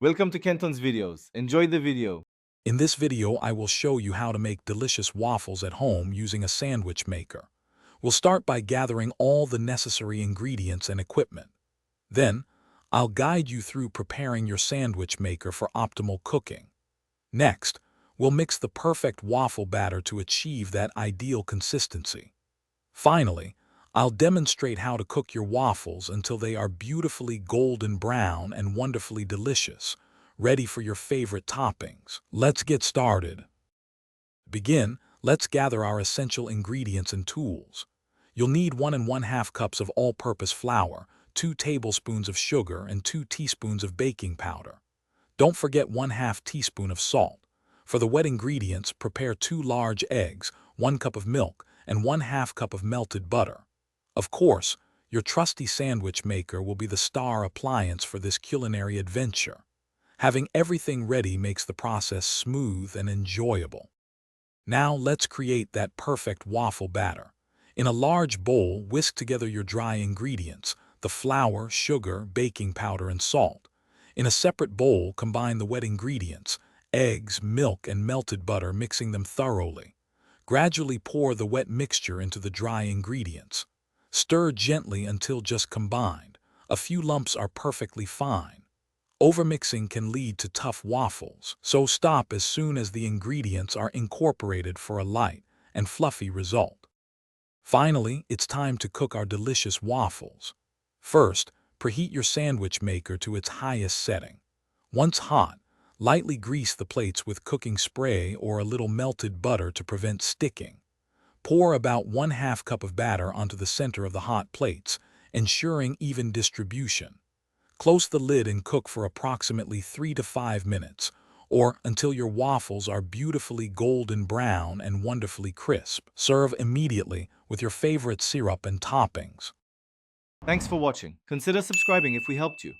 Welcome to Kenton's videos. Enjoy the video. In this video, I will show you how to make delicious waffles at home using a sandwich maker. We'll start by gathering all the necessary ingredients and equipment. Then, I'll guide you through preparing your sandwich maker for optimal cooking. Next, we'll mix the perfect waffle batter to achieve that ideal consistency. Finally, I'll demonstrate how to cook your waffles until they are beautifully golden brown and wonderfully delicious, ready for your favorite toppings. Let's get started. To begin, let's gather our essential ingredients and tools. You'll need 1½ cups of all-purpose flour, 2 tablespoons of sugar, and 2 teaspoons of baking powder. Don't forget 1/2 teaspoon of salt. For the wet ingredients, prepare 2 large eggs, 1 cup of milk, and 1/2 cup of melted butter. Of course, your trusty sandwich maker will be the star appliance for this culinary adventure. Having everything ready makes the process smooth and enjoyable. Now let's create that perfect waffle batter. In a large bowl, whisk together your dry ingredients, the flour, sugar, baking powder, and salt. In a separate bowl, combine the wet ingredients, eggs, milk, and melted butter, mixing them thoroughly. Gradually pour the wet mixture into the dry ingredients. Stir gently until just combined. A few lumps are perfectly fine. Overmixing can lead to tough waffles, so stop as soon as the ingredients are incorporated for a light and fluffy result. Finally, it's time to cook our delicious waffles. First, preheat your sandwich maker to its highest setting. Once hot, lightly grease the plates with cooking spray or a little melted butter to prevent sticking. Pour about 1/2 cup of batter onto the center of the hot plates, ensuring even distribution. Close the lid and cook for approximately 3 to 5 minutes, or until your waffles are beautifully golden brown and wonderfully crisp. Serve immediately with your favorite syrup and toppings. Thanks for watching. Consider subscribing if we helped you.